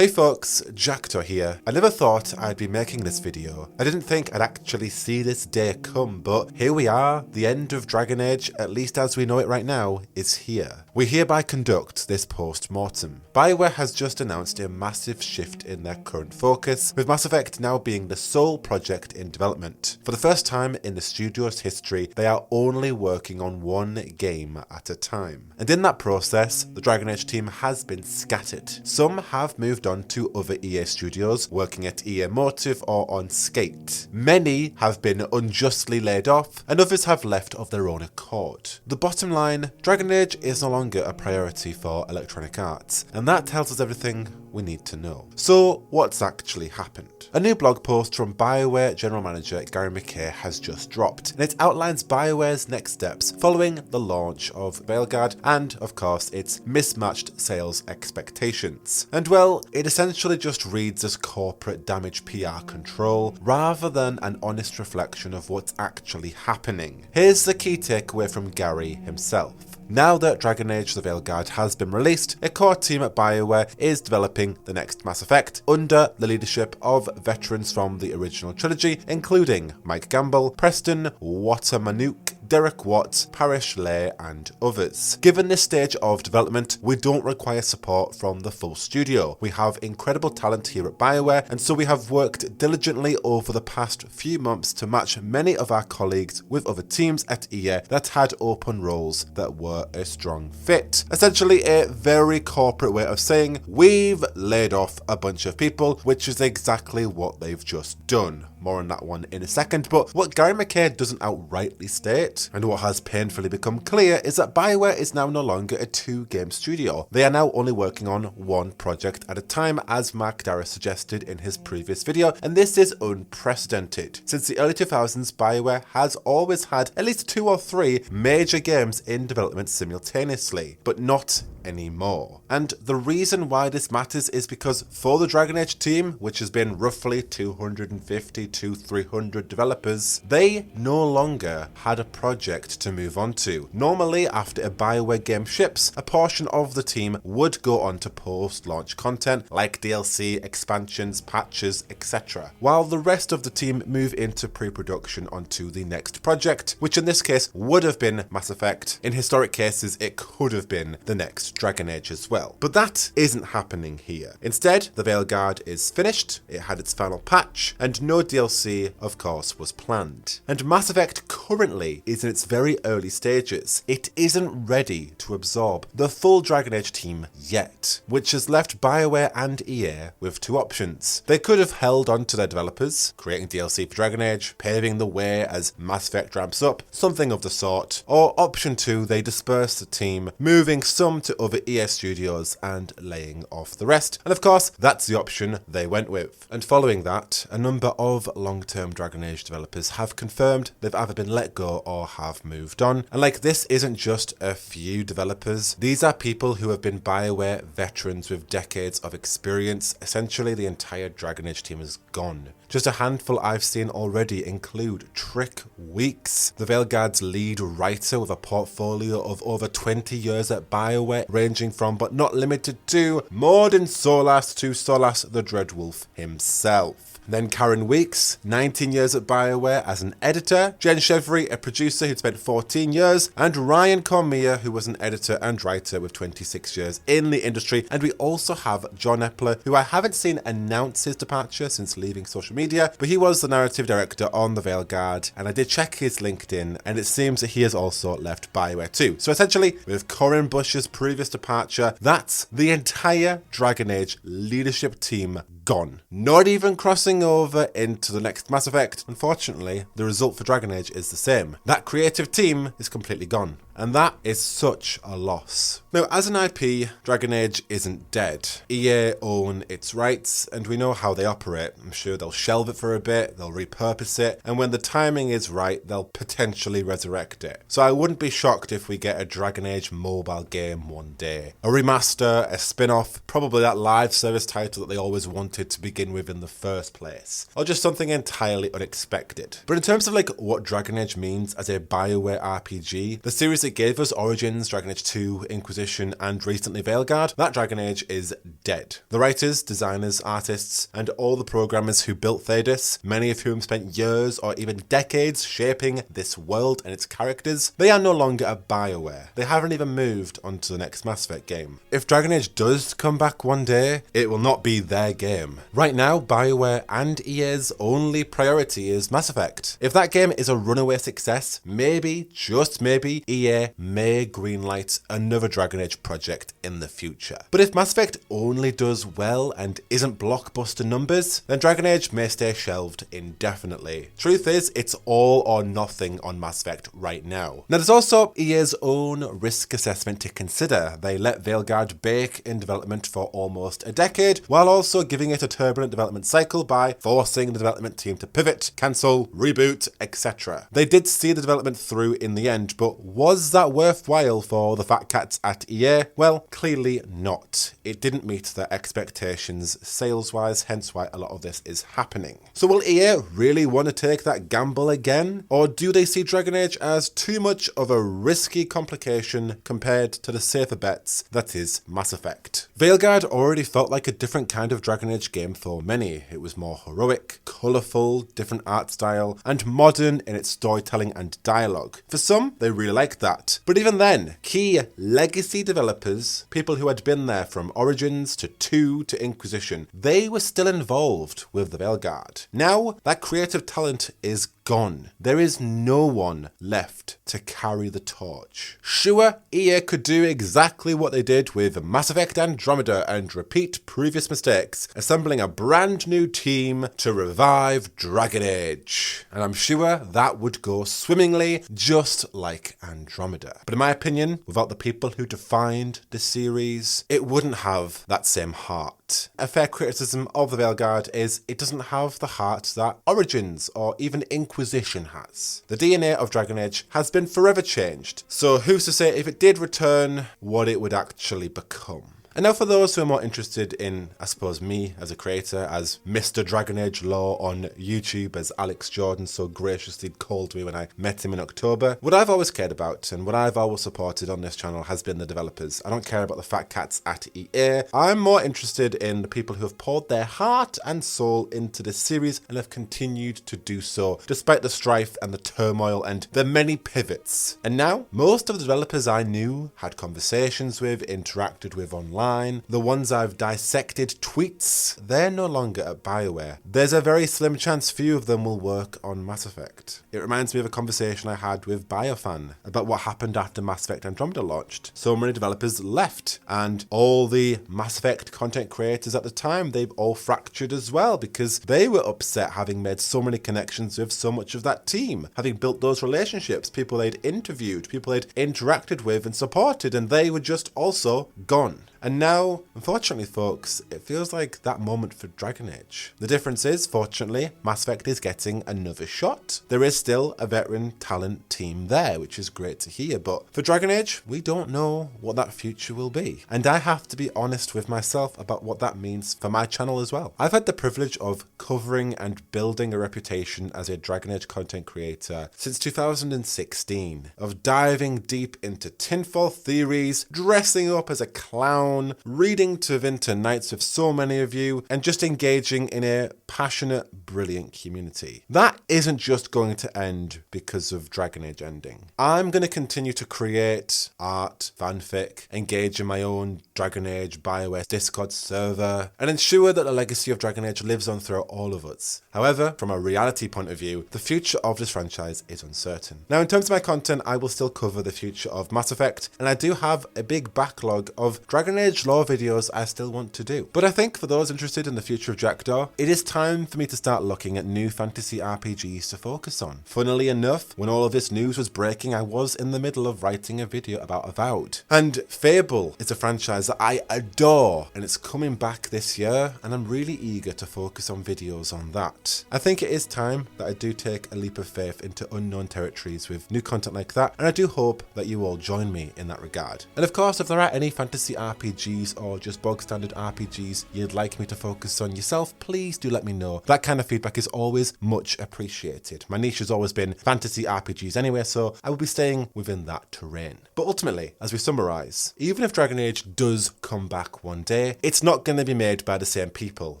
Hey folks, Jackdaw here. I never thought I'd be making this video. I didn't think I'd actually see this day come, but here we are. The end of Dragon Age, at least as we know it right now, is here. We hereby conduct this post-mortem. BioWare has just announced a massive shift in their current focus, with Mass Effect now being the sole project in development. For the first time in the studio's history, they are only working on one game at a time. And in that process, the Dragon Age team has been scattered. Some have moved on to other EA studios, working at EA Motive or on Skate. Many have been unjustly laid off, and others have left of their own accord. The bottom line, Dragon Age is no longer a priority for Electronic Arts, and that tells us everything we need to know. So, what's actually happened? A new blog post from BioWare General Manager Gary McKay has just dropped, and it outlines BioWare's next steps following the launch of Veilguard and, of course, its mismatched sales expectations. And well, it essentially just reads as corporate damage PR control, rather than an honest reflection of what's actually happening. Here's the key takeaway from Gary himself. Now that Dragon Age The Veilguard has been released, a core team at BioWare is developing the next Mass Effect under the leadership of veterans from the original trilogy, including Mike Gamble, Preston Wattermanuk, Derek Watts, Parish Lay, and others. Given this stage of development, we don't require support from the full studio. We have incredible talent here at BioWare, and so we have worked diligently over the past few months to match many of our colleagues with other teams at EA that had open roles that were a strong fit. Essentially a very corporate way of saying, we've laid off a bunch of people, which is exactly what they've just done. More on that one in a second, but what Gary McKay doesn't outrightly state, and what has painfully become clear, is that BioWare is now no longer a two-game studio. They are now only working on one project at a time, as Mark Darrah suggested in his previous video, and this is unprecedented. Since the early 2000s, BioWare has always had at least 2 or 3 major games in development simultaneously, but not anymore. And the reason why this matters is because for the Dragon Age team, which has been roughly 250 to 300 developers, they no longer had a project to move on to. Normally, after a BioWare game ships, a portion of the team would go on to post-launch content like DLC, expansions, patches, etc., while the rest of the team move into pre-production onto the next project, which in this case would have been Mass Effect. In historic cases, it could have been the next Dragon Age as well. But that isn't happening here. Instead, the Veilguard is finished, it had its final patch, and no DLC, of course, was planned. And Mass Effect currently is in its very early stages. It isn't ready to absorb the full Dragon Age team yet, which has left BioWare and EA with 2 options. They could have held on to their developers, creating DLC for Dragon Age, paving the way as Mass Effect ramps up, something of the sort, or option 2, they disperse the team, moving some to other EA studios and laying off the rest. And of course, that's the option they went with. And following that, a number of long-term Dragon Age developers have confirmed they've either been let go or have moved on. And like, this isn't just a few developers. These are people who have been BioWare veterans with decades of experience. Essentially, the entire Dragon Age team is gone. Just a handful I've seen already include Trick Weeks, the Veilguard's lead writer with a portfolio of over 20 years at BioWare, ranging from but not limited to Morden Solas to Solas the Dreadwolf himself. Then Karen Weeks, 19 years at BioWare as an editor, Jen Chevry, a producer who'd spent 14 years, and Ryan Cormier, who was an editor and writer with 26 years in the industry. And we also have John Epler, who I haven't seen announce his departure since leaving social media, but he was the narrative director on the Veilguard, and I did check his LinkedIn, and it seems that he has also left BioWare too. So essentially, with Corin Bush's previous departure, that's the entire Dragon Age leadership team gone. Not even crossing over into the next Mass Effect. Unfortunately, the result for Dragon Age is the same. That creative team is completely gone. And that is such a loss. Now, as an IP, Dragon Age isn't dead. EA own its rights, and we know how they operate. I'm sure they'll shelve it for a bit, they'll repurpose it, and when the timing is right, they'll potentially resurrect it. So I wouldn't be shocked if we get a Dragon Age mobile game one day. A remaster, a spin-off, probably that live service title that they always wanted to begin with in the first place. Or just something entirely unexpected. But in terms of like what Dragon Age means as a BioWare RPG, the series series that gave us Origins, Dragon Age 2, Inquisition, and recently Veilguard, that Dragon Age is dead. The writers, designers, artists, and all the programmers who built Thedas, many of whom spent years or even decades shaping this world and its characters, they are no longer at BioWare. They haven't even moved on to the next Mass Effect game. If Dragon Age does come back one day, it will not be their game. Right now, BioWare and EA's only priority is Mass Effect. If that game is a runaway success, maybe, just maybe, EA may greenlight another Dragon Age project in the future. But if Mass Effect only does well and isn't blockbuster numbers, then Dragon Age may stay shelved indefinitely. Truth is, it's all or nothing on Mass Effect right now. Now there's also EA's own risk assessment to consider. They let Veilguard bake in development for almost a decade, while also giving it a turbulent development cycle by forcing the development team to pivot, cancel, reboot, etc. They did see the development through in the end, but was that worthwhile for the fat cats at EA? Well, clearly not. It didn't meet their expectations sales-wise, hence why a lot of this is happening. So will EA really want to take that gamble again? Or do they see Dragon Age as too much of a risky complication compared to the safer bets that is Mass Effect? Veilguard already felt like a different kind of Dragon Age game for many. It was more heroic, colourful, different art style, and modern in its storytelling and dialogue. For some, they really liked that. But even then, key legacy developers, people who had been there from Origins to 2 to Inquisition, they were still involved with the Veilguard. Now, that creative talent is gone. There is no one left to carry the torch. Sure, EA could do exactly what they did with Mass Effect Andromeda and repeat previous mistakes, assembling a brand new team to revive Dragon Age. And I'm sure that would go swimmingly, just like Andromeda. But in my opinion, without the people who defined the series, it wouldn't have that same heart. A fair criticism of the Veilguard is it doesn't have the heart that Origins or even Inquisition has. The DNA of Dragon Age has been forever changed, so who's to say if it did return, what it would actually become? And now for those who are more interested in, I suppose, me as a creator, as Mr. Dragon Age Lore on YouTube, as Alex Jordan so graciously called me when I met him in October, what I've always cared about and what I've always supported on this channel has been the developers. I don't care about the fat cats at EA. I'm more interested in the people who have poured their heart and soul into this series and have continued to do so, despite the strife and the turmoil and the many pivots. And now, most of the developers I knew, had conversations with, interacted with online, the ones I've dissected tweets, they're no longer at BioWare. There's a very slim chance few of them will work on Mass Effect. It reminds me of a conversation I had with Biofan about what happened after Mass Effect Andromeda launched. So many developers left, and all the Mass Effect content creators at the time, they've all fractured as well because they were upset having made so many connections with so much of that team, having built those relationships, people they'd interviewed, people they'd interacted with and supported, and they were just also gone. And now, unfortunately folks, it feels like that moment for Dragon Age. The difference is, fortunately, Mass Effect is getting another shot. There is still a veteran talent team there, which is great to hear, but for Dragon Age, we don't know what that future will be. And I have to be honest with myself about what that means for my channel as well. I've had the privilege of covering and building a reputation as a Dragon Age content creator since 2016, of diving deep into tinfoil theories, dressing up as a clown, reading to winter nights with so many of you, and just engaging in a passionate, brilliant community. That isn't just going to end because of Dragon Age ending. I'm going to continue to create art, fanfic, engage in my own Dragon Age BioWare's Discord server, and ensure that the legacy of Dragon Age lives on throughout all of us. However, from a reality point of view, the future of this franchise is uncertain. Now, in terms of my content, I will still cover the future of Mass Effect, and I do have a big backlog of Dragon Age lore videos I still want to do. But I think for those interested in the future of Jackdaw, it is time for me to start looking at new fantasy RPGs to focus on. Funnily enough, when all of this news was breaking, I was in the middle of writing a video about Avowed. And Fable is a franchise that I adore, and it's coming back this year, and I'm really eager to focus on videos on that. I think it is time that I do take a leap of faith into unknown territories with new content like that, and I do hope that you all join me in that regard. And of course, if there are any fantasy RPGs RPGs or just bog standard RPGs you'd like me to focus on yourself, please do let me know. That kind of feedback is always much appreciated. My niche has always been fantasy RPGs anyway, so I will be staying within that terrain. But ultimately, as we summarise, even if Dragon Age does come back one day, it's not going to be made by the same people.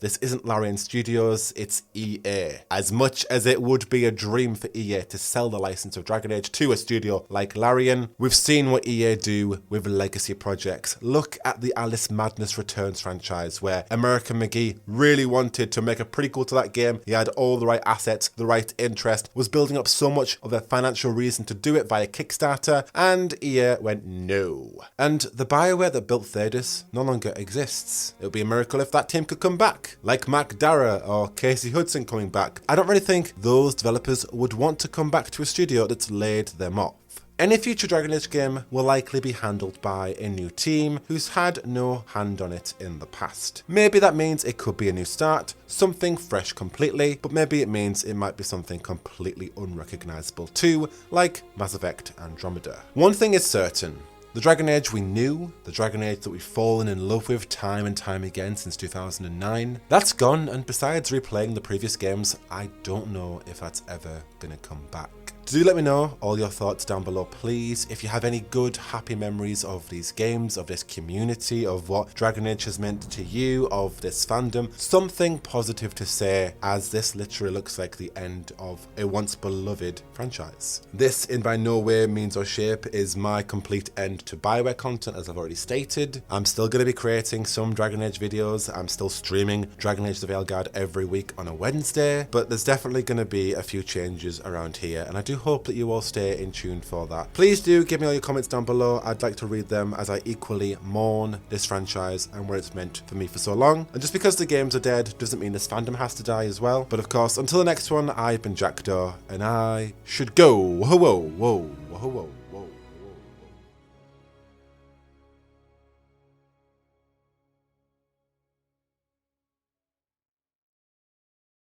This isn't Larian Studios, it's EA. As much as it would be a dream for EA to sell the license of Dragon Age to a studio like Larian, we've seen what EA do with legacy projects. Look at the Alice Madness Returns franchise, where American McGee really wanted to make a prequel to that game. He had all the right assets, the right interest, was building up so much of a financial reason to do it via Kickstarter, and EA went no. And the BioWare that built Thedas no longer exists. It would be a miracle if that team could come back, like Mac Dara or Casey Hudson coming back. I don't really think those developers would want to come back to a studio that's laid them off. Any future Dragon Age game will likely be handled by a new team who's had no hand on it in the past. Maybe that means it could be a new start, something fresh completely, but maybe it means it might be something completely unrecognisable too, like Mass Effect Andromeda. One thing is certain. The Dragon Age we knew, the Dragon Age that we've fallen in love with time and time again since 2009, that's gone, and besides replaying the previous games, I don't know if that's ever gonna come back. Do let me know all your thoughts down below, please. If you have any good, happy memories of these games, of this community, of what Dragon Age has meant to you, of this fandom, something positive to say, as this literally looks like the end of a once beloved franchise. This in by no way, means or shape is my complete end to BioWare content, as I've already stated. I'm still going to be creating some Dragon Age videos. I'm still streaming Dragon Age the Veilguard every week on a Wednesday, but there's definitely going to be a few changes around here, and I do hope that you all stay in tune for that. Please do give me all your comments down below. I'd like to read them, as I equally mourn this franchise and what it's meant for me for so long. And just because the games are dead doesn't mean this fandom has to die as well. But of course, until the next one, I've been Jackdaw, and I should go. Whoa, whoa, whoa, whoa, whoa.